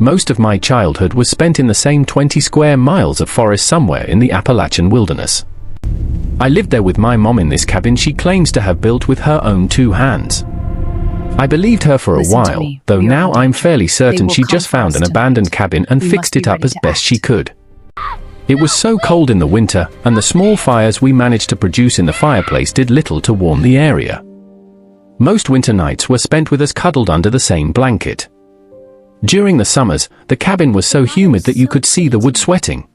Most of my childhood was spent in the same 20 square miles of forest somewhere in the Appalachian wilderness. I lived there with my mom in this cabin she claims to have built with her own 2 hands. I believed her for a while, though now I'm fairly certain she just found an abandoned cabin and fixed it up as best she could. It was so cold in the winter, and the small fires we managed to produce in the fireplace did little to warm the area. Most winter nights were spent with us cuddled under the same blanket. During the summers, the cabin was so humid that you could see the wood sweating.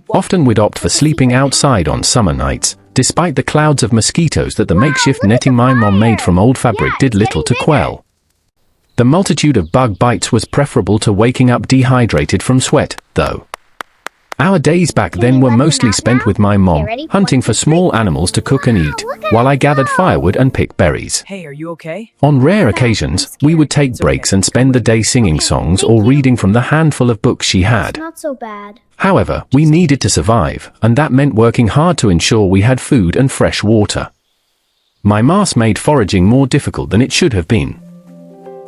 Often we'd opt for sleeping outside on summer nights, despite the clouds of mosquitoes that the makeshift netting my mom made from old fabric did little to quell. The multitude of bug bites was preferable to waking up dehydrated from sweat, though. Our days back then were mostly spent with my mom, hunting for small animals to cook and eat, while I gathered firewood and picked berries. Hey, are you okay? On rare occasions, we would take breaks and spend the day singing songs or reading from the handful of books she had. Not so bad. However, we needed to survive, and that meant working hard to ensure we had food and fresh water. My mask made foraging more difficult than it should have been.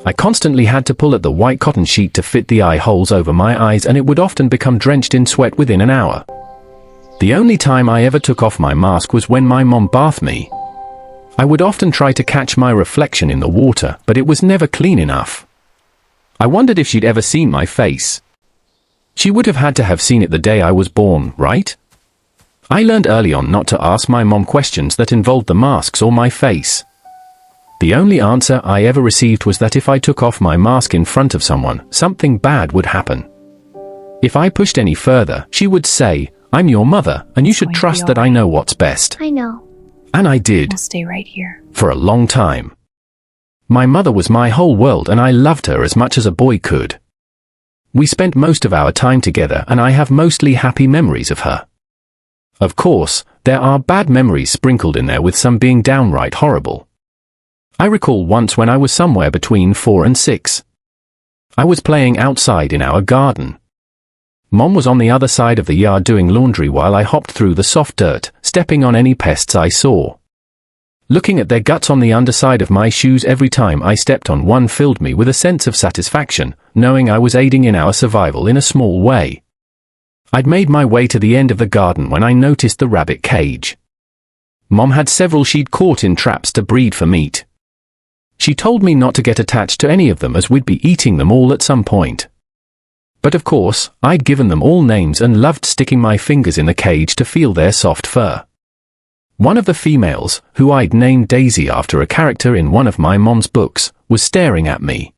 I constantly had to pull at the white cotton sheet to fit the eye holes over my eyes, and it would often become drenched in sweat within an hour. The only time I ever took off my mask was when my mom bathed me. I would often try to catch my reflection in the water, but it was never clean enough. I wondered if she'd ever seen my face. She would have had to have seen it the day I was born, right? I learned early on not to ask my mom questions that involved the masks or my face. The only answer I ever received was that if I took off my mask in front of someone, something bad would happen. If I pushed any further, she would say, "I'm your mother, and you should trust that I know what's best." I know. And I did. I'll stay right here. For a long time. My mother was my whole world, and I loved her as much as a boy could. We spent most of our time together, and I have mostly happy memories of her. Of course, there are bad memories sprinkled in there, with some being downright horrible. I recall once when I was somewhere between 4 and 6. I was playing outside in our garden. Mom was on the other side of the yard doing laundry while I hopped through the soft dirt, stepping on any pests I saw. Looking at their guts on the underside of my shoes every time I stepped on one filled me with a sense of satisfaction, knowing I was aiding in our survival in a small way. I'd made my way to the end of the garden when I noticed the rabbit cage. Mom had several she'd caught in traps to breed for meat. She told me not to get attached to any of them as we'd be eating them all at some point. But of course, I'd given them all names and loved sticking my fingers in the cage to feel their soft fur. One of the females, who I'd named Daisy after a character in one of my mom's books, was staring at me.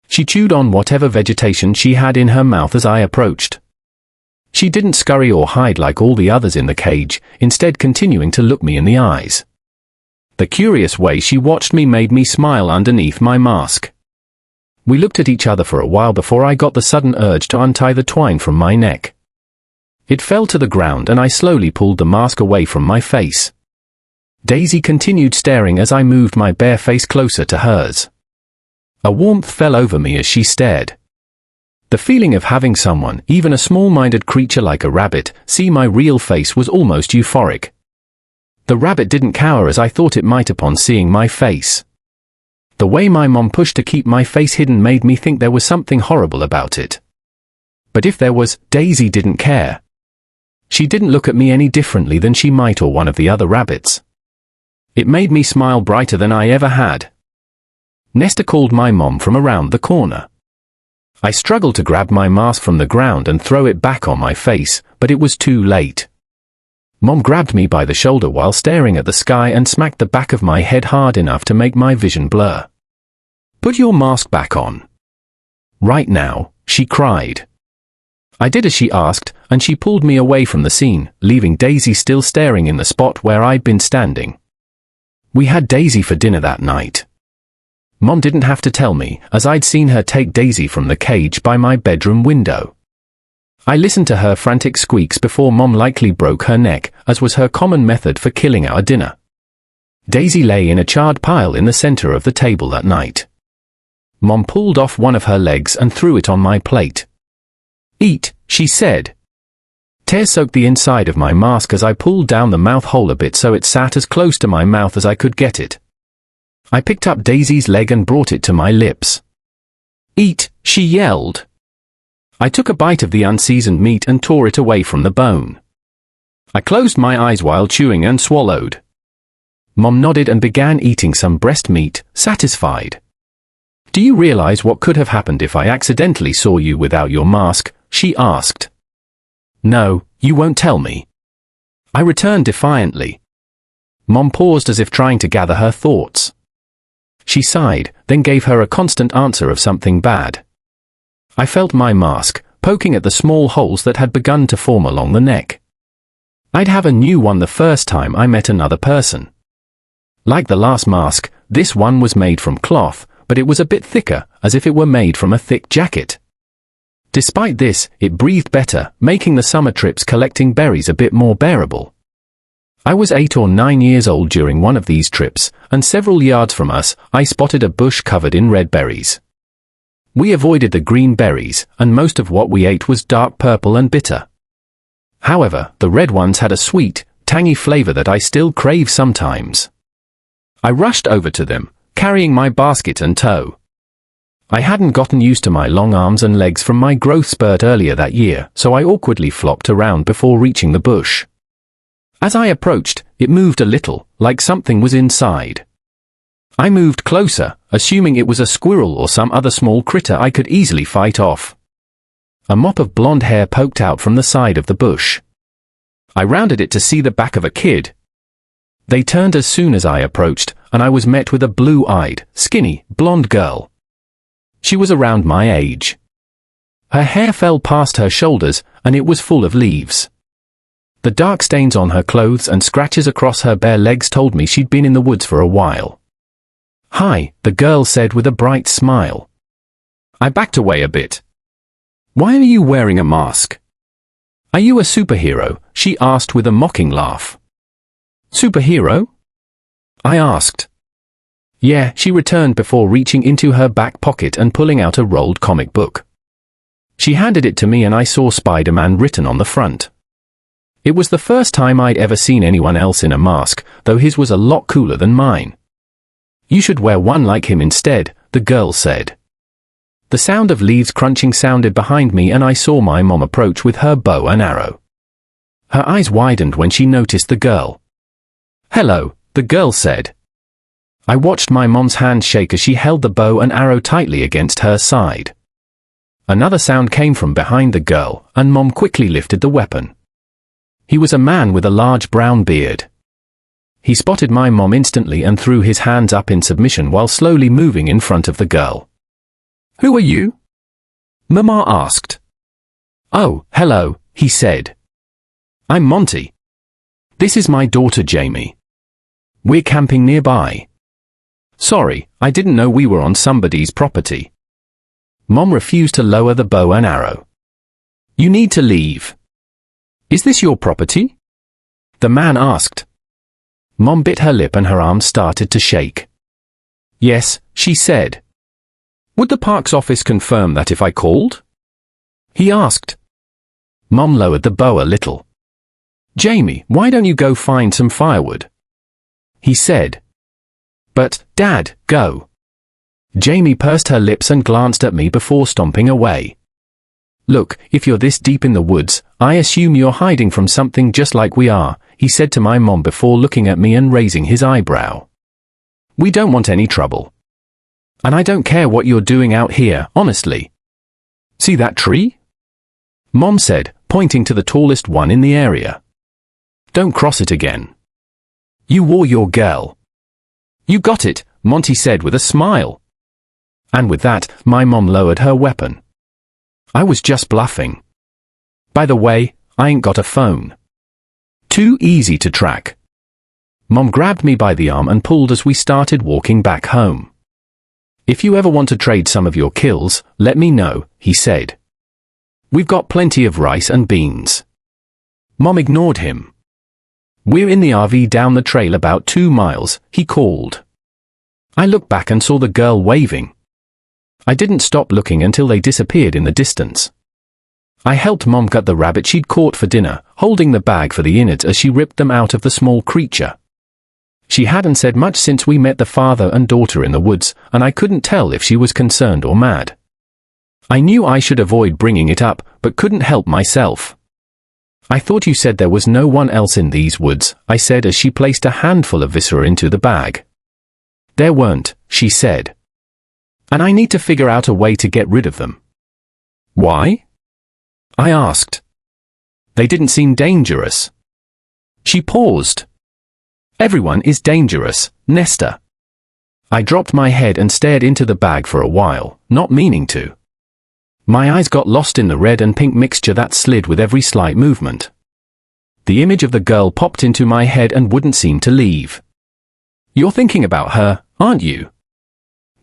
She chewed on whatever vegetation she had in her mouth as I approached. She didn't scurry or hide like all the others in the cage, instead continuing to look me in the eyes. The curious way she watched me made me smile underneath my mask. We looked at each other for a while before I got the sudden urge to untie the twine from my neck. It fell to the ground and I slowly pulled the mask away from my face. Daisy continued staring as I moved my bare face closer to hers. A warmth fell over me as she stared. The feeling of having someone, even a small-minded creature like a rabbit, see my real face was almost euphoric. The rabbit didn't cower as I thought it might upon seeing my face. The way my mom pushed to keep my face hidden made me think there was something horrible about it. But if there was, Daisy didn't care. She didn't look at me any differently than she might or one of the other rabbits. It made me smile brighter than I ever had. Nesta called my mom from around the corner. I struggled to grab my mask from the ground and throw it back on my face, but it was too late. Mom grabbed me by the shoulder while staring at the sky and smacked the back of my head hard enough to make my vision blur. "Put your mask back on. Right now," she cried. I did as she asked, and she pulled me away from the scene, leaving Daisy still staring in the spot where I'd been standing. We had Daisy for dinner that night. Mom didn't have to tell me, as I'd seen her take Daisy from the cage by my bedroom window. I listened to her frantic squeaks before Mom likely broke her neck, as was her common method for killing our dinner. Daisy lay in a charred pile in the center of the table that night. Mom pulled off one of her legs and threw it on my plate. "Eat," she said. Tears soaked the inside of my mask as I pulled down the mouth hole a bit so it sat as close to my mouth as I could get it. I picked up Daisy's leg and brought it to my lips. "Eat," she yelled. I took a bite of the unseasoned meat and tore it away from the bone. I closed my eyes while chewing and swallowed. Mom nodded and began eating some breast meat, satisfied. "Do you realize what could have happened if I accidentally saw you without your mask?" she asked. "No, you won't tell me." I returned defiantly. Mom paused as if trying to gather her thoughts. She sighed, then gave her a constant answer of something bad. I felt my mask, poking at the small holes that had begun to form along the neck. I'd have a new one the first time I met another person. Like the last mask, this one was made from cloth, but it was a bit thicker, as if it were made from a thick jacket. Despite this, it breathed better, making the summer trips collecting berries a bit more bearable. I was 8 or 9 years old during one of these trips, and several yards from us, I spotted a bush covered in red berries. We avoided the green berries, and most of what we ate was dark purple and bitter. However, the red ones had a sweet, tangy flavor that I still crave sometimes. I rushed over to them, carrying my basket and tow. I hadn't gotten used to my long arms and legs from my growth spurt earlier that year, so I awkwardly flopped around before reaching the bush. As I approached, it moved a little, like something was inside. I moved closer, assuming it was a squirrel or some other small critter I could easily fight off. A mop of blonde hair poked out from the side of the bush. I rounded it to see the back of a kid. They turned as soon as I approached, and I was met with a blue-eyed, skinny, blonde girl. She was around my age. Her hair fell past her shoulders, and it was full of leaves. The dark stains on her clothes and scratches across her bare legs told me she'd been in the woods for a while. "Hi," the girl said with a bright smile. I backed away a bit. "Why are you wearing a mask?" "Are you a superhero?" she asked with a mocking laugh. "Superhero?" I asked. "Yeah," she returned before reaching into her back pocket and pulling out a rolled comic book. She handed it to me and I saw Spider-Man written on the front. It was the first time I'd ever seen anyone else in a mask, though his was a lot cooler than mine. "You should wear one like him instead," the girl said. The sound of leaves crunching sounded behind me and I saw my mom approach with her bow and arrow. Her eyes widened when she noticed the girl. "Hello," the girl said. I watched my mom's hand shake as she held the bow and arrow tightly against her side. Another sound came from behind the girl, and Mom quickly lifted the weapon. He was a man with a large brown beard. He spotted my mom instantly and threw his hands up in submission while slowly moving in front of the girl. "Who are you?" Mama asked. "Oh, hello," he said. "I'm Monty. This is my daughter Jamie. We're camping nearby." "Sorry, I didn't know we were on somebody's property." Mom refused to lower the bow and arrow. "You need to leave." "Is this your property?" the man asked. Mom bit her lip and her arms started to shake. "Yes," she said. "Would the parks office confirm that if I called?" he asked. Mom lowered the bow a little. "Jamie, why don't you go find some firewood?" he said. "But, Dad, go." Jamie pursed her lips and glanced at me before stomping away. "Look, if you're this deep in the woods, I assume you're hiding from something just like we are," he said to my mom before looking at me and raising his eyebrow. "We don't want any trouble. And I don't care what you're doing out here, honestly. See that tree?" Mom said, pointing to the tallest one in the area. "Don't cross it again. You wore your girl." "You got it," Monty said with a smile. And with that, my mom lowered her weapon. I was just bluffing. "By the way, I ain't got a phone. Too easy to track." Mom grabbed me by the arm and pulled as we started walking back home. "If you ever want to trade some of your kills, let me know," he said. "We've got plenty of rice and beans." Mom ignored him. "We're in the RV down the trail about 2 miles, he called. I looked back and saw the girl waving. I didn't stop looking until they disappeared in the distance. I helped Mom gut the rabbit she'd caught for dinner, holding the bag for the innards as she ripped them out of the small creature. She hadn't said much since we met the father and daughter in the woods, and I couldn't tell if she was concerned or mad. I knew I should avoid bringing it up, but couldn't help myself. I thought you said there was no one else in these woods, I said as she placed a handful of viscera into the bag. There weren't, she said. And I need to figure out a way to get rid of them. Why? I asked. They didn't seem dangerous. She paused. Everyone is dangerous, Nesta. I dropped my head and stared into the bag for a while, not meaning to. My eyes got lost in the red and pink mixture that slid with every slight movement. The image of the girl popped into my head and wouldn't seem to leave. You're thinking about her, aren't you?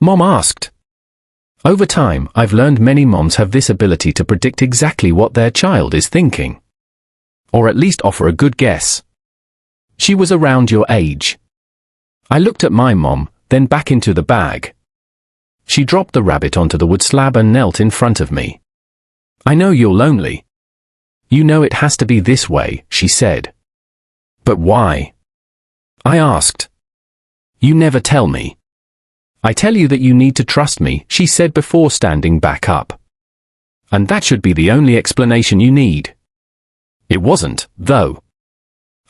Mom asked. Over time, I've learned many moms have this ability to predict exactly what their child is thinking. Or at least offer a good guess. She was around your age. I looked at my mom, then back into the bag. She dropped the rabbit onto the wood slab and knelt in front of me. I know you're lonely. You know it has to be this way, she said. But why? I asked. You never tell me. I tell you that you need to trust me, she said before standing back up. And that should be the only explanation you need. It wasn't, though.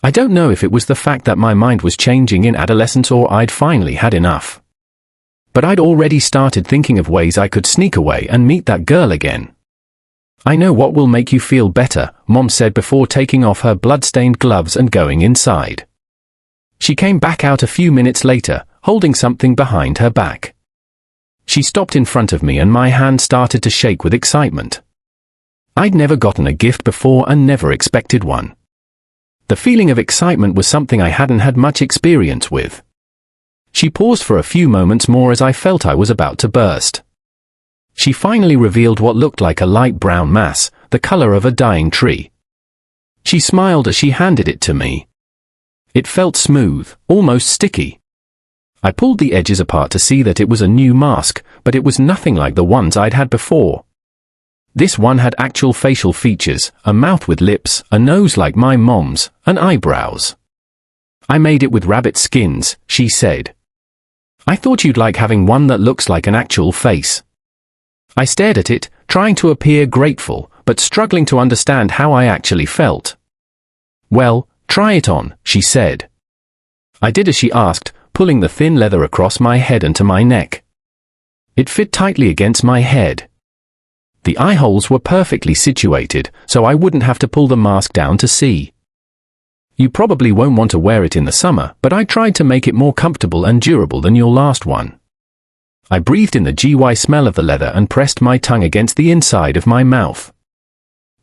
I don't know if it was the fact that my mind was changing in adolescence or I'd finally had enough. But I'd already started thinking of ways I could sneak away and meet that girl again. I know what will make you feel better, Mom said before taking off her blood-stained gloves and going inside. She came back out a few minutes later, holding something behind her back. She stopped in front of me and my hand started to shake with excitement. I'd never gotten a gift before and never expected one. The feeling of excitement was something I hadn't had much experience with. She paused for a few moments more as I felt I was about to burst. She finally revealed what looked like a light brown mass, the color of a dying tree. She smiled as she handed it to me. It felt smooth, almost sticky. I pulled the edges apart to see that it was a new mask, but it was nothing like the ones I'd had before. This one had actual facial features, a mouth with lips, a nose like my mom's, and eyebrows. I made it with rabbit skins, she said. I thought you'd like having one that looks like an actual face. I stared at it, trying to appear grateful, but struggling to understand how I actually felt. Well, try it on, she said. I did as she asked, pulling the thin leather across my head and to my neck. It fit tightly against my head. The eye holes were perfectly situated, so I wouldn't have to pull the mask down to see. You probably won't want to wear it in the summer, but I tried to make it more comfortable and durable than your last one. I breathed in the GY smell of the leather and pressed my tongue against the inside of my mouth.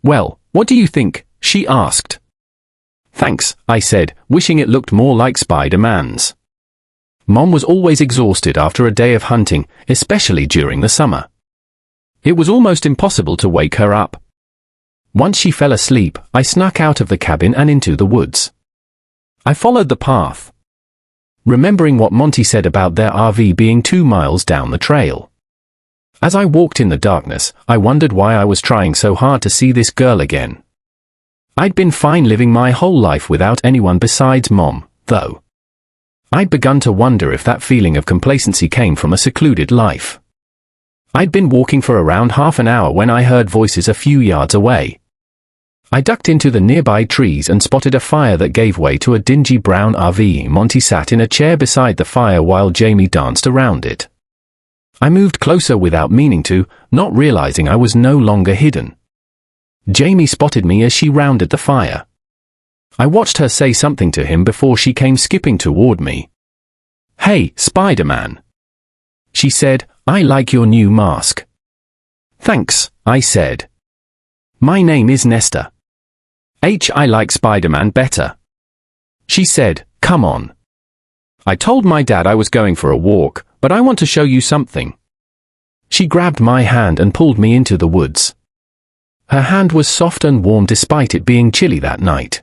Well, what do you think? She asked. Thanks, I said, wishing it looked more like Spider-Man's. Mom was always exhausted after a day of hunting, especially during the summer. It was almost impossible to wake her up. Once she fell asleep, I snuck out of the cabin and into the woods. I followed the path, remembering what Monty said about their RV being 2 miles down the trail. As I walked in the darkness, I wondered why I was trying so hard to see this girl again. I'd been fine living my whole life without anyone besides Mom, though. I'd begun to wonder if that feeling of complacency came from a secluded life. I'd been walking for around half an hour when I heard voices a few yards away. I ducked into the nearby trees and spotted a fire that gave way to a dingy brown RV. Monty sat in a chair beside the fire while Jamie danced around it. I moved closer without meaning to, not realizing I was no longer hidden. Jamie spotted me as she rounded the fire. I watched her say something to him before she came skipping toward me. "Hey, Spider-Man," she said, "I like your new mask." "Thanks," I said. "My name is Nesta." I like Spider-Man better." She said, "Come on." I told my dad I was going for a walk, but I want to show you something. She grabbed my hand and pulled me into the woods. Her hand was soft and warm despite it being chilly that night.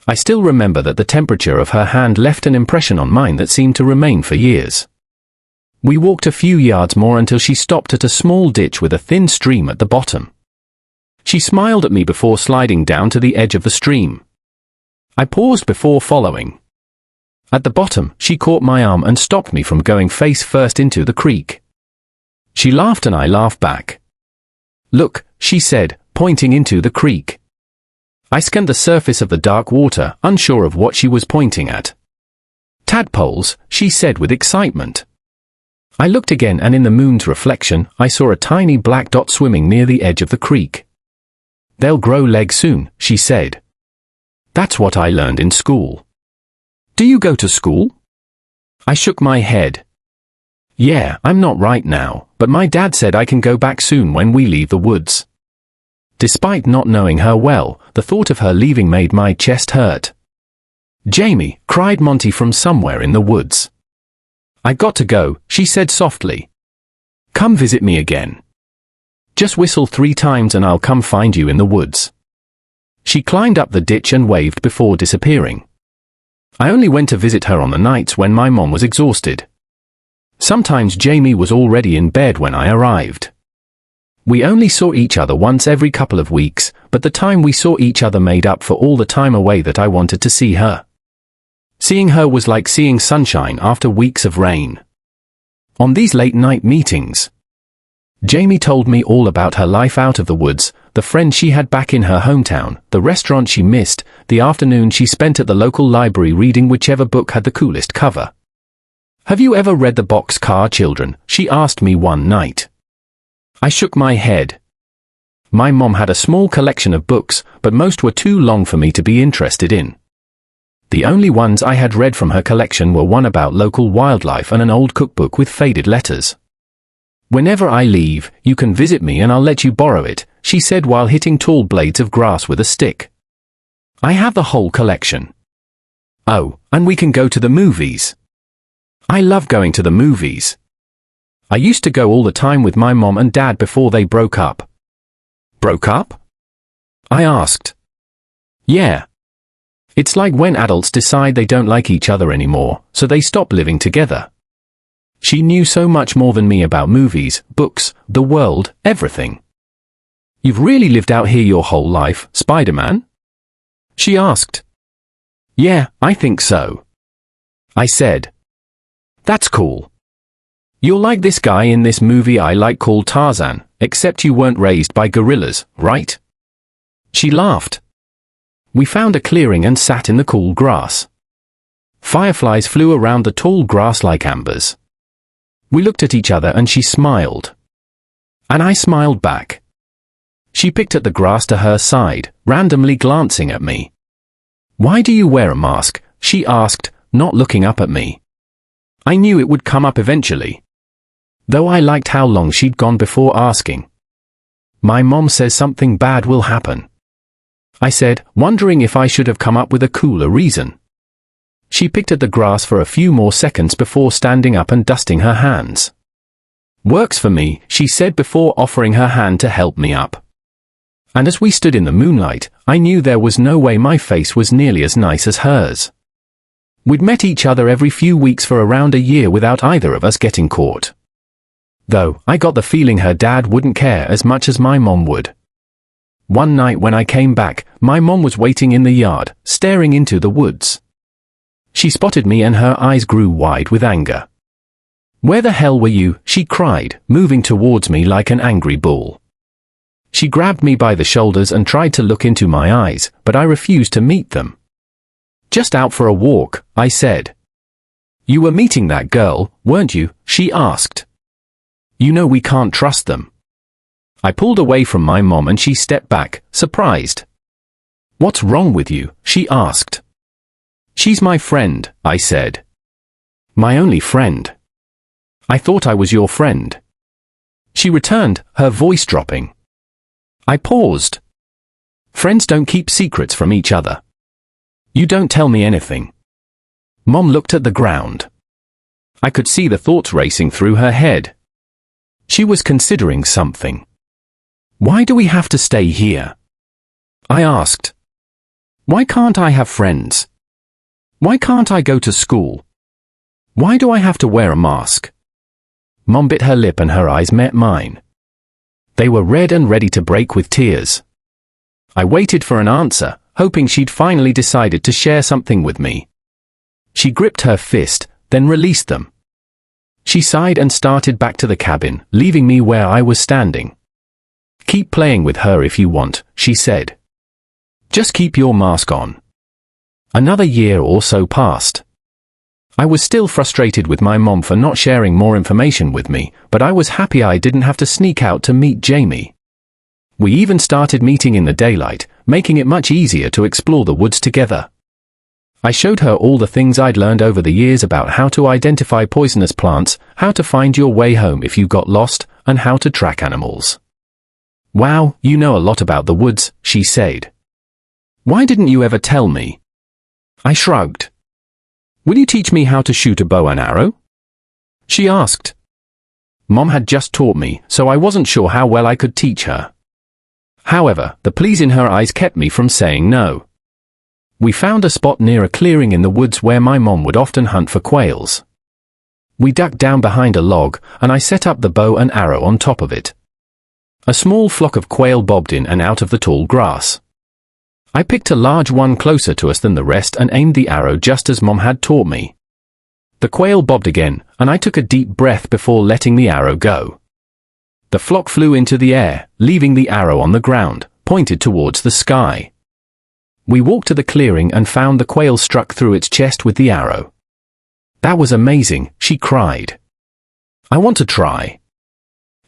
I still remember that the temperature of her hand left an impression on mine that seemed to remain for years. We walked a few yards more until she stopped at a small ditch with a thin stream at the bottom. She smiled at me before sliding down to the edge of the stream. I paused before following. At the bottom, she caught my arm and stopped me from going face first into the creek. She laughed and I laughed back. Look, she said, pointing into the creek. I scanned the surface of the dark water, unsure of what she was pointing at. Tadpoles, she said with excitement. I looked again, and in the moon's reflection, I saw a tiny black dot swimming near the edge of the creek. They'll grow legs soon, she said. That's what I learned in school. Do you go to school? I shook my head. Yeah, I'm not right now, but my dad said I can go back soon when we leave the woods. Despite not knowing her well, the thought of her leaving made my chest hurt. Jamie, cried Monty from somewhere in the woods. I got to go, she said softly. Come visit me again. Just whistle 3 times and I'll come find you in the woods. She climbed up the ditch and waved before disappearing. I only went to visit her on the nights when my mom was exhausted. Sometimes Jamie was already in bed when I arrived. We only saw each other once every couple of weeks, but the time we saw each other made up for all the time away that I wanted to see her. Seeing her was like seeing sunshine after weeks of rain. On these late-night meetings, Jamie told me all about her life out of the woods, the friend she had back in her hometown, the restaurant she missed, the afternoon she spent at the local library reading whichever book had the coolest cover. Have you ever read The Boxcar Children? She asked me one night. I shook my head. My mom had a small collection of books, but most were too long for me to be interested in. The only ones I had read from her collection were one about local wildlife and an old cookbook with faded letters. Whenever I leave, you can visit me and I'll let you borrow it, she said while hitting tall blades of grass with a stick. I have the whole collection. Oh, and we can go to the movies. I love going to the movies. I used to go all the time with my mom and dad before they broke up. Broke up? I asked. Yeah. It's like when adults decide they don't like each other anymore, so they stop living together. She knew so much more than me about movies, books, the world, everything. You've really lived out here your whole life, Spider-Man? She asked. Yeah, I think so. I said. That's cool. You're like this guy in this movie I like called Tarzan, except you weren't raised by gorillas, right? She laughed. We found a clearing and sat in the cool grass. Fireflies flew around the tall grass like ambers. We looked at each other and she smiled. And I smiled back. She picked at the grass to her side, randomly glancing at me. Why do you wear a mask? She asked, not looking up at me. I knew it would come up eventually. Though I liked how long she'd gone before asking. My mom says something bad will happen. I said, wondering if I should have come up with a cooler reason. She picked at the grass for a few more seconds before standing up and dusting her hands. Works for me, she said before offering her hand to help me up. And as we stood in the moonlight, I knew there was no way my face was nearly as nice as hers. We'd met each other every few weeks for around a year without either of us getting caught. Though, I got the feeling her dad wouldn't care as much as my mom would. One night when I came back, my mom was waiting in the yard, staring into the woods. She spotted me and her eyes grew wide with anger. Where the hell were you? She cried, moving towards me like an angry bull. She grabbed me by the shoulders and tried to look into my eyes, but I refused to meet them. Just out for a walk, I said. You were meeting that girl, weren't you? She asked. You know we can't trust them. I pulled away from my mom and she stepped back, surprised. What's wrong with you? She asked. She's my friend, I said. My only friend. I thought I was your friend. She returned, her voice dropping. I paused. Friends don't keep secrets from each other. You don't tell me anything. Mom looked at the ground. I could see the thoughts racing through her head. She was considering something. Why do we have to stay here? I asked. Why can't I have friends? Why can't I go to school? Why do I have to wear a mask? Mom bit her lip and her eyes met mine. They were red and ready to break with tears. I waited for an answer, hoping she'd finally decided to share something with me. She gripped her fist, then released them. She sighed and started back to the cabin, leaving me where I was standing. Keep playing with her if you want, she said. Just keep your mask on. Another year or so passed. I was still frustrated with my mom for not sharing more information with me, but I was happy I didn't have to sneak out to meet Jamie. We even started meeting in the daylight, making it much easier to explore the woods together. I showed her all the things I'd learned over the years about how to identify poisonous plants, how to find your way home if you got lost, and how to track animals. Wow, you know a lot about the woods, she said. Why didn't you ever tell me? I shrugged. Will you teach me how to shoot a bow and arrow? She asked. Mom had just taught me, so I wasn't sure how well I could teach her. However, the pleas in her eyes kept me from saying no. We found a spot near a clearing in the woods where my mom would often hunt for quails. We ducked down behind a log, and I set up the bow and arrow on top of it. A small flock of quail bobbed in and out of the tall grass. I picked a large one closer to us than the rest and aimed the arrow just as Mom had taught me. The quail bobbed again, and I took a deep breath before letting the arrow go. The flock flew into the air, leaving the arrow on the ground, pointed towards the sky. We walked to the clearing and found the quail struck through its chest with the arrow. That was amazing, she cried. I want to try.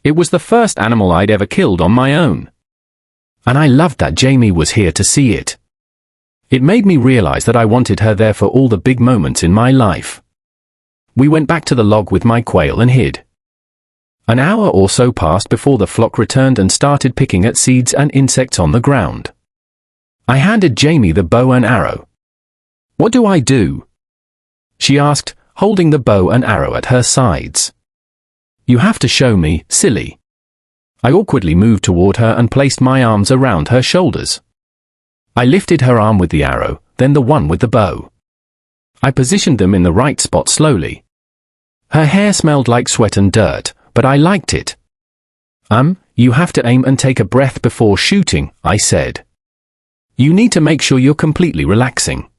It was the first animal I'd ever killed on my own. And I loved that Jamie was here to see it. It made me realize that I wanted her there for all the big moments in my life. We went back to the log with my quail and hid. An hour or so passed before the flock returned and started picking at seeds and insects on the ground. I handed Jamie the bow and arrow. What do I do? She asked, holding the bow and arrow at her sides. You have to show me, silly. I awkwardly moved toward her and placed my arms around her shoulders. I lifted her arm with the arrow, then the one with the bow. I positioned them in the right spot slowly. Her hair smelled like sweat and dirt, but I liked it. You have to aim and take a breath before shooting, I said. You need to make sure you're completely relaxing.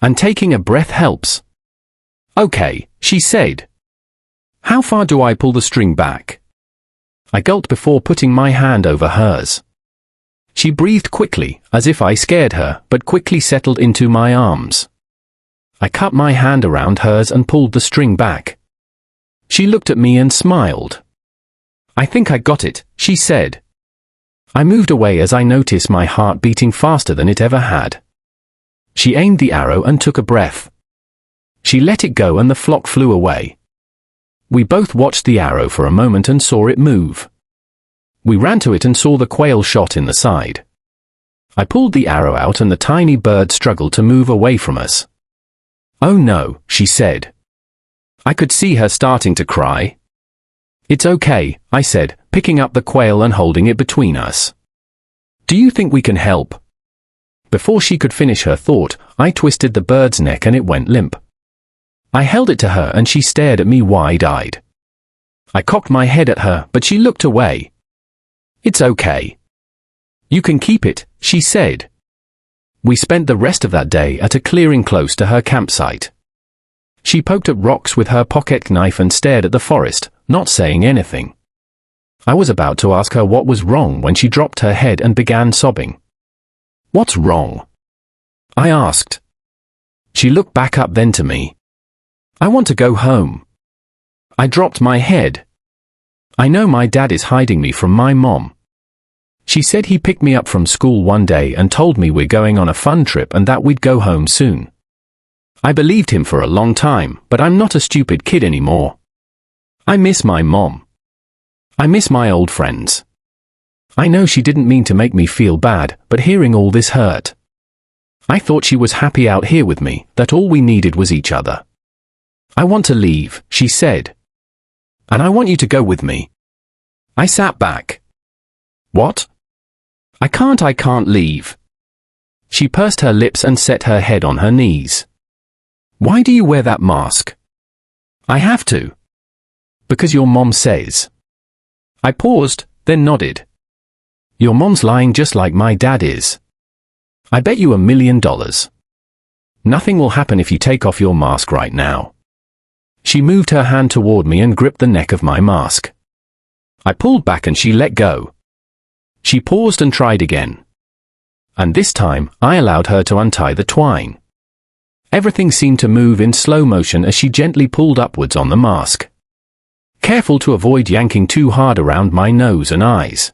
And taking a breath helps. Okay, she said. How far do I pull the string back? I gulped before putting my hand over hers. She breathed quickly, as if I scared her, but quickly settled into my arms. I cut my hand around hers and pulled the string back. She looked at me and smiled. I think I got it, she said. I moved away as I noticed my heart beating faster than it ever had. She aimed the arrow and took a breath. She let it go and the flock flew away. We both watched the arrow for a moment and saw it move. We ran to it and saw the quail shot in the side. I pulled the arrow out and the tiny bird struggled to move away from us. Oh no, she said. I could see her starting to cry. It's okay, I said, picking up the quail and holding it between us. Do you think we can help? Before she could finish her thought, I twisted the bird's neck and it went limp. I held it to her and she stared at me wide-eyed. I cocked my head at her, but she looked away. It's okay. You can keep it, she said. We spent the rest of that day at a clearing close to her campsite. She poked at rocks with her pocket knife and stared at the forest, not saying anything. I was about to ask her what was wrong when she dropped her head and began sobbing. What's wrong? I asked. She looked back up then to me. I want to go home. I dropped my head. I know my dad is hiding me from my mom. She said he picked me up from school one day and told me we're going on a fun trip and that we'd go home soon. I believed him for a long time, but I'm not a stupid kid anymore. I miss my mom. I miss my old friends. I know she didn't mean to make me feel bad, but hearing all this hurt. I thought she was happy out here with me, that all we needed was each other. I want to leave, she said. And I want you to go with me. I sat back. What? I can't leave. She pursed her lips and set her head on her knees. Why do you wear that mask? I have to. Because your mom says. I paused, then nodded. Your mom's lying just like my dad is. I bet you $1 million. Nothing will happen if you take off your mask right now. She moved her hand toward me and gripped the neck of my mask. I pulled back and she let go. She paused and tried again. And this time, I allowed her to untie the twine. Everything seemed to move in slow motion as she gently pulled upwards on the mask, careful to avoid yanking too hard around my nose and eyes.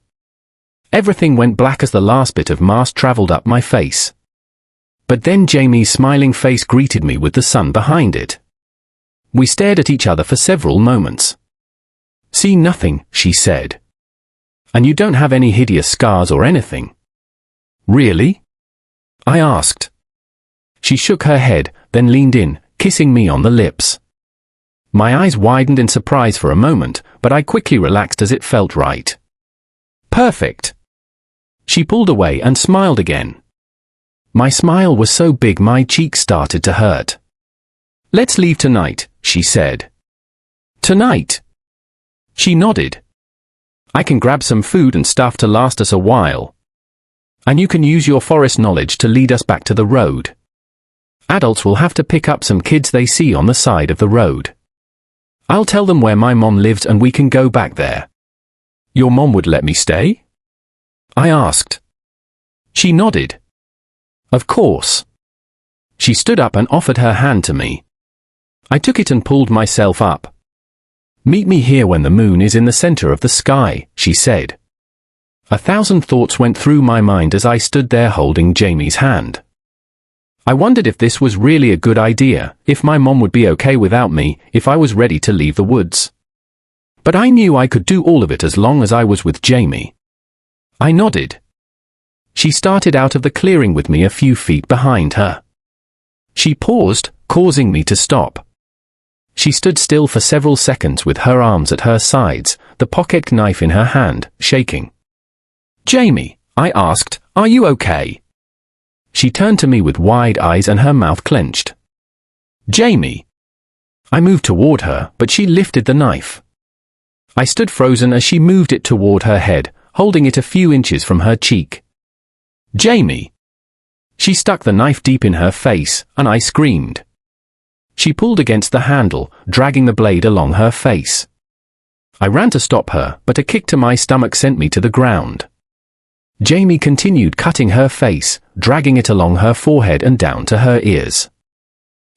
Everything went black as the last bit of mask traveled up my face. But then Jamie's smiling face greeted me with the sun behind it. We stared at each other for several moments. "See nothing," she said. "And you don't have any hideous scars or anything?" "Really?" I asked. She shook her head, then leaned in, kissing me on the lips. My eyes widened in surprise for a moment, but I quickly relaxed as it felt right. "Perfect." She pulled away and smiled again. My smile was so big my cheeks started to hurt. "Let's leave tonight," she said. "Tonight?" She nodded. "I can grab some food and stuff to last us a while. And you can use your forest knowledge to lead us back to the road. Adults will have to pick up some kids they see on the side of the road. I'll tell them where my mom lives and we can go back there." "Your mom would let me stay?" I asked. She nodded. "Of course." She stood up and offered her hand to me. I took it and pulled myself up. "Meet me here when the moon is in the center of the sky," she said. 1,000 thoughts went through my mind as I stood there holding Jamie's hand. I wondered if this was really a good idea, if my mom would be okay without me, if I was ready to leave the woods. But I knew I could do all of it as long as I was with Jamie. I nodded. She started out of the clearing with me a few feet behind her. She paused, causing me to stop. She stood still for several seconds with her arms at her sides, the pocket knife in her hand, shaking. "Jamie," I asked, "are you okay?" She turned to me with wide eyes and her mouth clenched. "Jamie." I moved toward her, but she lifted the knife. I stood frozen as she moved it toward her head, holding it a few inches from her cheek. "Jamie." She stuck the knife deep in her face, and I screamed. She pulled against the handle, dragging the blade along her face. I ran to stop her, but a kick to my stomach sent me to the ground. Jamie continued cutting her face, dragging it along her forehead and down to her ears.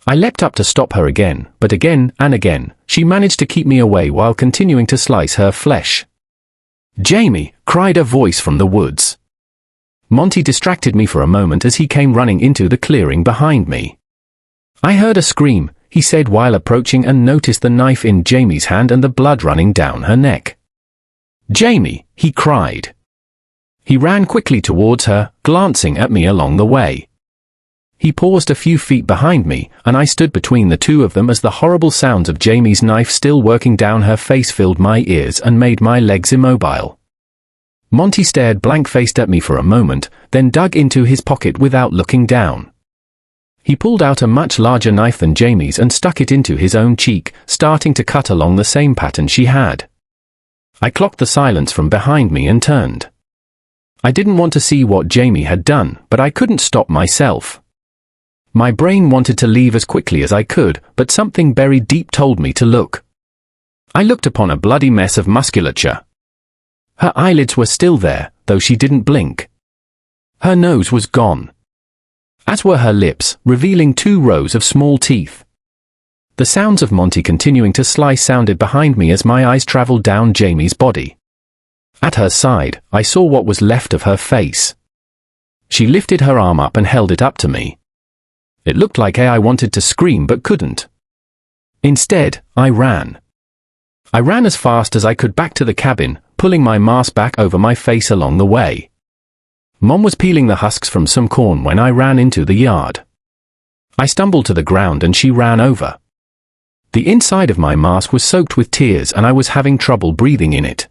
I leapt up to stop her again, but again and again, she managed to keep me away while continuing to slice her flesh. "Jamie!" cried a voice from the woods. Monty distracted me for a moment as he came running into the clearing behind me. "I heard a scream," he said while approaching and noticed the knife in Jamie's hand and the blood running down her neck. "Jamie!" he cried. He ran quickly towards her, glancing at me along the way. He paused a few feet behind me, and I stood between the two of them as the horrible sounds of Jamie's knife still working down her face filled my ears and made my legs immobile. Monty stared blank-faced at me for a moment, then dug into his pocket without looking down. He pulled out a much larger knife than Jamie's and stuck it into his own cheek, starting to cut along the same pattern she had. I clocked the silence from behind me and turned. I didn't want to see what Jamie had done, but I couldn't stop myself. My brain wanted to leave as quickly as I could, but something buried deep told me to look. I looked upon a bloody mess of musculature. Her eyelids were still there, though she didn't blink. Her nose was gone, as were her lips, revealing 2 rows of small teeth. The sounds of Monty continuing to slice sounded behind me as my eyes traveled down Jamie's body. At her side, I saw what was left of her face. She lifted her arm up and held it up to me. It looked like I wanted to scream but couldn't. Instead, I ran. I ran as fast as I could back to the cabin, pulling my mask back over my face along the way. Mom was peeling the husks from some corn when I ran into the yard. I stumbled to the ground and she ran over. The inside of my mask was soaked with tears and I was having trouble breathing in it.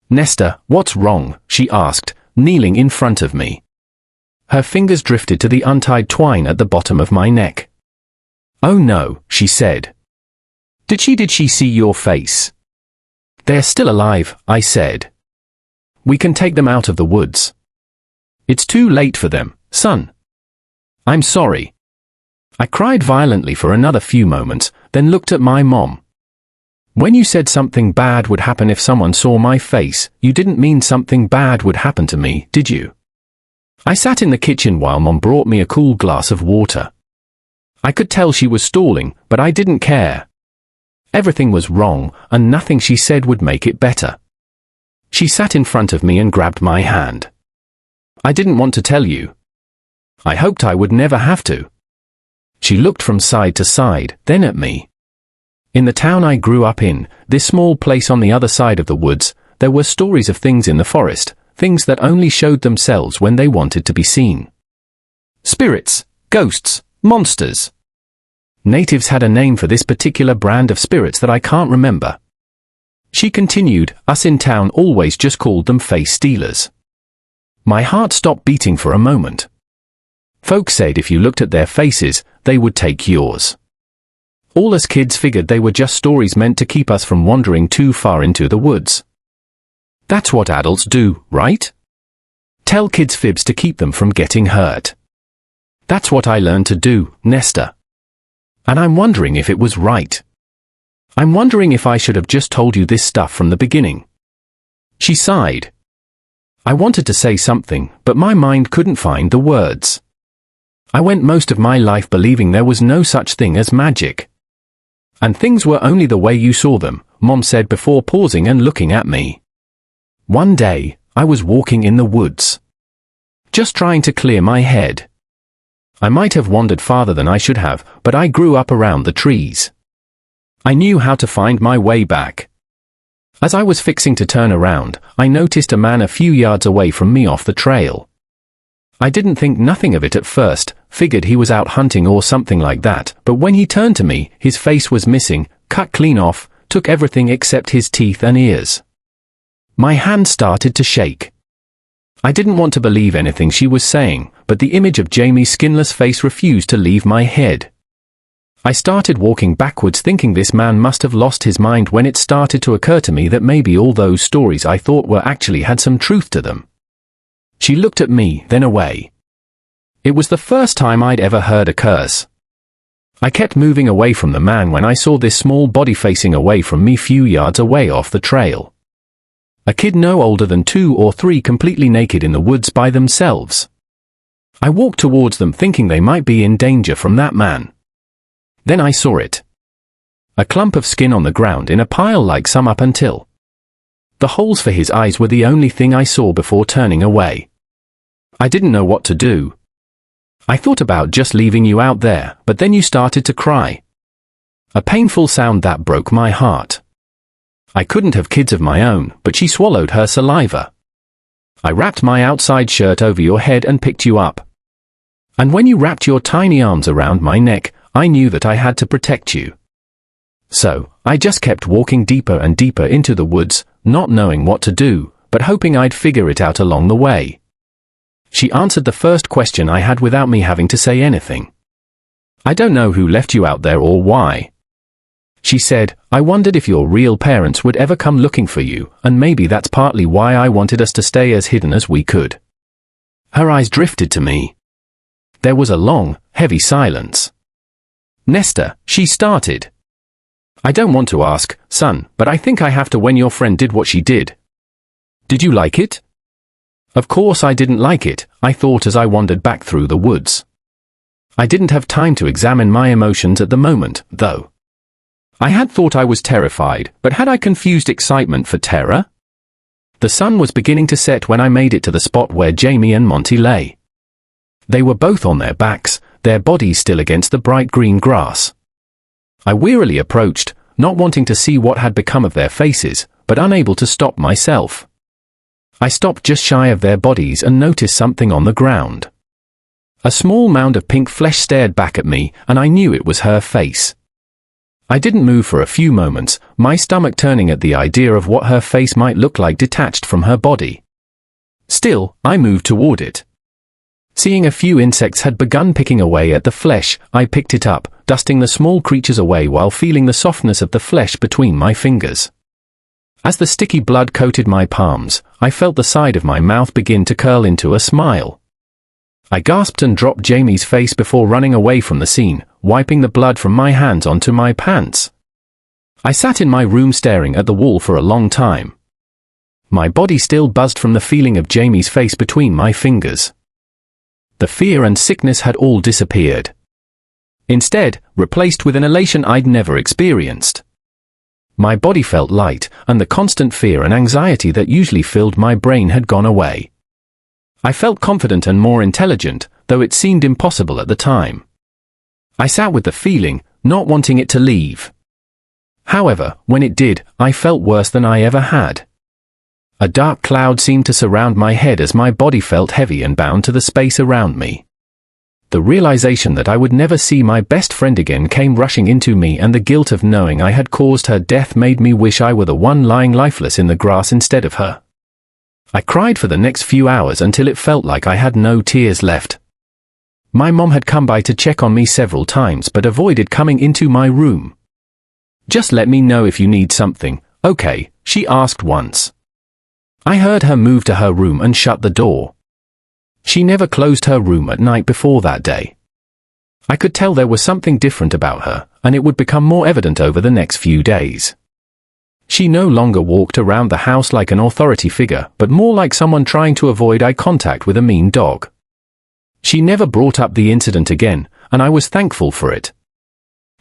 "Nesta, what's wrong?" she asked, kneeling in front of me. Her fingers drifted to the untied twine at the bottom of my neck. "Oh no," she said. Did she see your face?" "They're still alive," I said. "We can take them out of the woods." "It's too late for them, son." "I'm sorry." I cried violently for another few moments, then looked at my mom. When you said something bad would happen if someone saw my face, you didn't mean something bad would happen to me, did you? I sat in the kitchen while Mom brought me a cool glass of water. I could tell she was stalling, but I didn't care. Everything was wrong, and nothing she said would make it better. She sat in front of me and grabbed my hand. I didn't want to tell you. I hoped I would never have to. She looked from side to side, then at me. In the town I grew up in, this small place on the other side of the woods, there were stories of things in the forest, things that only showed themselves when they wanted to be seen. Spirits, ghosts, monsters. Natives had a name for this particular brand of spirits that I can't remember. She continued, us in town always just called them face stealers. My heart stopped beating for a moment. Folks said if you looked at their faces, they would take yours. All us kids figured they were just stories meant to keep us from wandering too far into the woods. That's what adults do, right? Tell kids fibs to keep them from getting hurt. That's what I learned to do, Nesta. And I'm wondering if it was right. I'm wondering if I should have just told you this stuff from the beginning. She sighed. I wanted to say something, but my mind couldn't find the words. I went most of my life believing there was no such thing as magic. And things were only the way you saw them, Mom said before pausing and looking at me. One day, I was walking in the woods. Just trying to clear my head. I might have wandered farther than I should have, but I grew up around the trees. I knew how to find my way back. As I was fixing to turn around, I noticed a man a few yards away from me off the trail. I didn't think nothing of it at first, figured he was out hunting or something like that, but when he turned to me, his face was missing, cut clean off, took everything except his teeth and ears. My hand started to shake. I didn't want to believe anything she was saying, but the image of Jamie's skinless face refused to leave my head. I started walking backwards thinking this man must have lost his mind when it started to occur to me that maybe all those stories I thought were actually had some truth to them. She looked at me, then away. It was the first time I'd ever heard a curse. I kept moving away from the man when I saw this small body facing away from me few yards away off the trail. A kid no older than 2 or 3 completely naked in the woods by themselves. I walked towards them thinking they might be in danger from that man. Then I saw it. A clump of skin on the ground in a pile like some up until. The holes for his eyes were the only thing I saw before turning away. I didn't know what to do. I thought about just leaving you out there, but then you started to cry. A painful sound that broke my heart. I couldn't have kids of my own, but she swallowed her saliva. I wrapped my outside shirt over your head and picked you up. And when you wrapped your tiny arms around my neck, I knew that I had to protect you. So, I just kept walking deeper and deeper into the woods, not knowing what to do, but hoping I'd figure it out along the way. She answered the first question I had without me having to say anything. I don't know who left you out there or why. She said, I wondered if your real parents would ever come looking for you, and maybe that's partly why I wanted us to stay as hidden as we could. Her eyes drifted to me. There was a long, heavy silence. Nesta, she started. I don't want to ask, son, but I think I have to when your friend did what she did. Did you like it? Of course I didn't like it, I thought as I wandered back through the woods. I didn't have time to examine my emotions at the moment, though. I had thought I was terrified, but had I confused excitement for terror? The sun was beginning to set when I made it to the spot where Jamie and Monty lay. They were both on their backs, their bodies still against the bright green grass. I wearily approached, not wanting to see what had become of their faces, but unable to stop myself. I stopped just shy of their bodies and noticed something on the ground. A small mound of pink flesh stared back at me, and I knew it was her face. I didn't move for a few moments, my stomach turning at the idea of what her face might look like detached from her body. Still, I moved toward it. Seeing a few insects had begun picking away at the flesh, I picked it up, dusting the small creatures away while feeling the softness of the flesh between my fingers. As the sticky blood coated my palms, I felt the side of my mouth begin to curl into a smile. I gasped and dropped Jamie's face before running away from the scene, wiping the blood from my hands onto my pants. I sat in my room staring at the wall for a long time. My body still buzzed from the feeling of Jamie's face between my fingers. The fear and sickness had all disappeared. Instead, replaced with an elation I'd never experienced. My body felt light, and the constant fear and anxiety that usually filled my brain had gone away. I felt confident and more intelligent, though it seemed impossible at the time. I sat with the feeling, not wanting it to leave. However, when it did, I felt worse than I ever had. A dark cloud seemed to surround my head as my body felt heavy and bound to the space around me. The realization that I would never see my best friend again came rushing into me, and the guilt of knowing I had caused her death made me wish I were the one lying lifeless in the grass instead of her. I cried for the next few hours until it felt like I had no tears left. My mom had come by to check on me several times but avoided coming into my room. "Just let me know if you need something, okay?" she asked once. I heard her move to her room and shut the door. She never closed her room at night before that day. I could tell there was something different about her, and it would become more evident over the next few days. She no longer walked around the house like an authority figure, but more like someone trying to avoid eye contact with a mean dog. She never brought up the incident again, and I was thankful for it.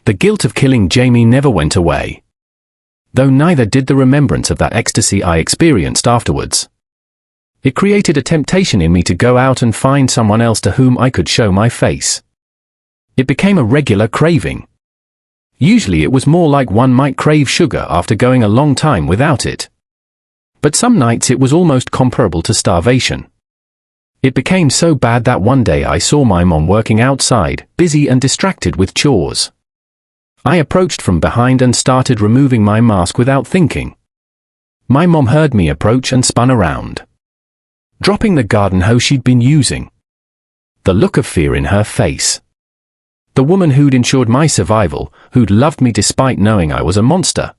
The guilt of killing Jamie never went away. Though neither did the remembrance of that ecstasy I experienced afterwards. It created a temptation in me to go out and find someone else to whom I could show my face. It became a regular craving. Usually it was more like one might crave sugar after going a long time without it. But some nights it was almost comparable to starvation. It became so bad that one day I saw my mom working outside, busy and distracted with chores. I approached from behind and started removing my mask without thinking. My mom heard me approach and spun around, dropping the garden hose she'd been using. The look of fear in her face. The woman who'd ensured my survival, who'd loved me despite knowing I was a monster.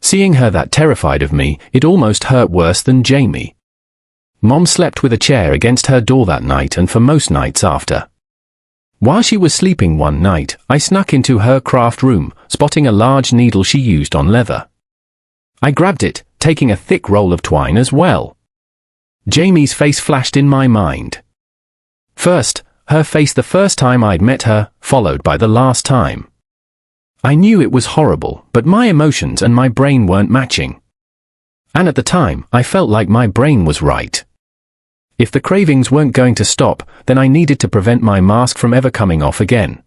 Seeing her that terrified of me, it almost hurt worse than Jamie. Mom slept with a chair against her door that night and for most nights after. While she was sleeping one night, I snuck into her craft room, spotting a large needle she used on leather. I grabbed it, taking a thick roll of twine as well. Jamie's face flashed in my mind. First, her face the first time I'd met her, followed by the last time. I knew it was horrible, but my emotions and my brain weren't matching. And at the time, I felt like my brain was right. If the cravings weren't going to stop, then I needed to prevent my mask from ever coming off again.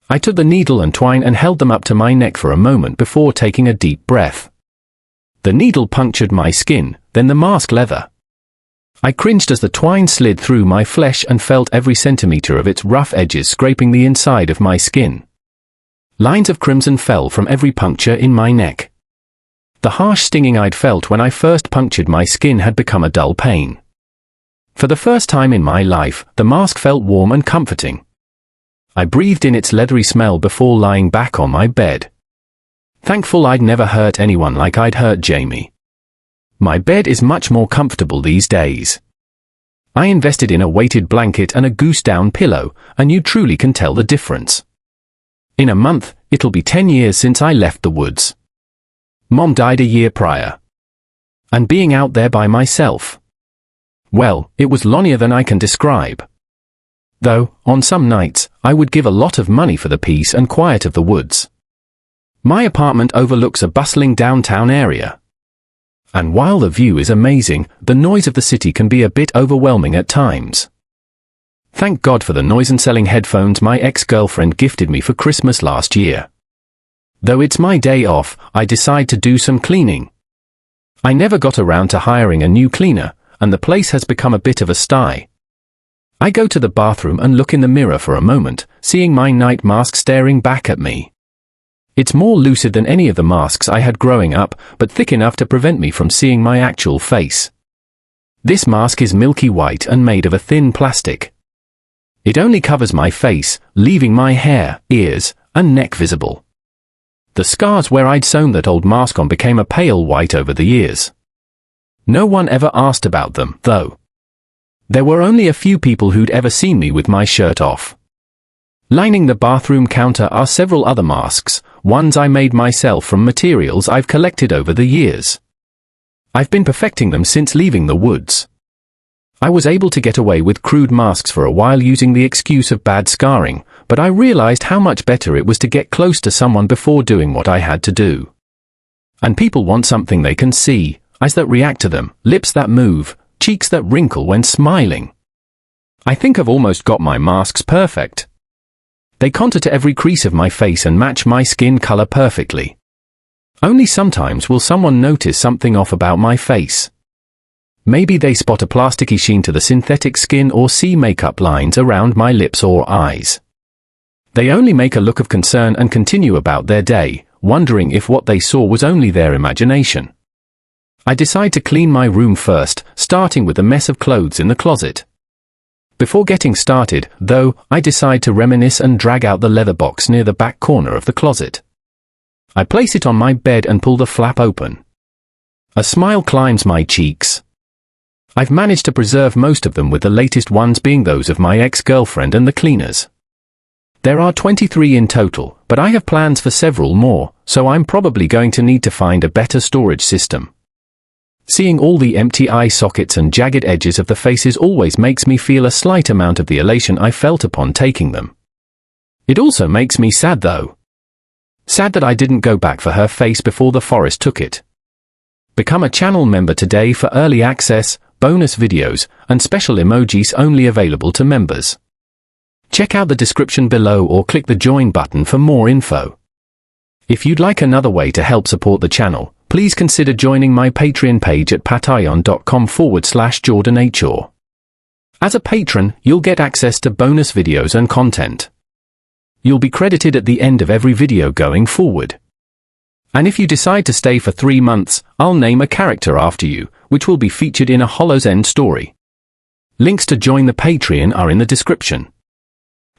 I took the needle and twine and held them up to my neck for a moment before taking a deep breath. The needle punctured my skin, then the mask leather. I cringed as the twine slid through my flesh and felt every centimeter of its rough edges scraping the inside of my skin. Lines of crimson fell from every puncture in my neck. The harsh stinging I'd felt when I first punctured my skin had become a dull pain. For the first time in my life, the mask felt warm and comforting. I breathed in its leathery smell before lying back on my bed. Thankful I'd never hurt anyone like I'd hurt Jamie. My bed is much more comfortable these days. I invested in a weighted blanket and a goose-down pillow, and you truly can tell the difference. In a month, it'll be 10 years since I left the woods. Mom died a year prior. And being out there by myself. Well, it was lonelier than I can describe. Though, on some nights, I would give a lot of money for the peace and quiet of the woods. My apartment overlooks a bustling downtown area. And while the view is amazing, the noise of the city can be a bit overwhelming at times. Thank God for the noise-cancelling headphones my ex-girlfriend gifted me for Christmas last year. Though it's my day off, I decide to do some cleaning. I never got around to hiring a new cleaner, and the place has become a bit of a sty. I go to the bathroom and look in the mirror for a moment, seeing my night mask staring back at me. It's more lucid than any of the masks I had growing up, but thick enough to prevent me from seeing my actual face. This mask is milky white and made of a thin plastic. It only covers my face, leaving my hair, ears, and neck visible. The scars where I'd sewn that old mask on became a pale white over the years. No one ever asked about them, though. There were only a few people who'd ever seen me with my shirt off. Lining the bathroom counter are several other masks, ones I made myself from materials I've collected over the years. I've been perfecting them since leaving the woods. I was able to get away with crude masks for a while using the excuse of bad scarring, but I realized how much better it was to get close to someone before doing what I had to do. And people want something they can see, eyes that react to them, lips that move, cheeks that wrinkle when smiling. I think I've almost got my masks perfect. They contour to every crease of my face and match my skin color perfectly. Only sometimes will someone notice something off about my face. Maybe they spot a plasticky sheen to the synthetic skin or see makeup lines around my lips or eyes. They only make a look of concern and continue about their day, wondering if what they saw was only their imagination. I decide to clean my room first, starting with a mess of clothes in the closet. Before getting started, though, I decide to reminisce and drag out the leather box near the back corner of the closet. I place it on my bed and pull the flap open. A smile climbs my cheeks. I've managed to preserve most of them, with the latest ones being those of my ex-girlfriend and the cleaners. There are 23 in total, but I have plans for several more, so I'm probably going to need to find a better storage system. Seeing all the empty eye sockets and jagged edges of the faces always makes me feel a slight amount of the elation I felt upon taking them. It also makes me sad though. Sad that I didn't go back for her face before the forest took it. Become a channel member today for early access, bonus videos, and special emojis only available to members. Check out the description below or click the join button for more info. If you'd like another way to help support the channel, please consider joining my Patreon page at patreon.com/JordanHR. As a patron, you'll get access to bonus videos and content. You'll be credited at the end of every video going forward. And if you decide to stay for 3 months, I'll name a character after you, which will be featured in a Hollow's End story. Links to join the Patreon are in the description.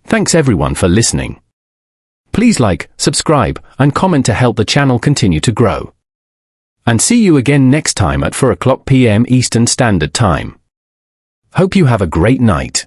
Thanks everyone for listening. Please like, subscribe, and comment to help the channel continue to grow. And see you again next time at 4 o'clock p.m. Eastern Standard Time. Hope you have a great night.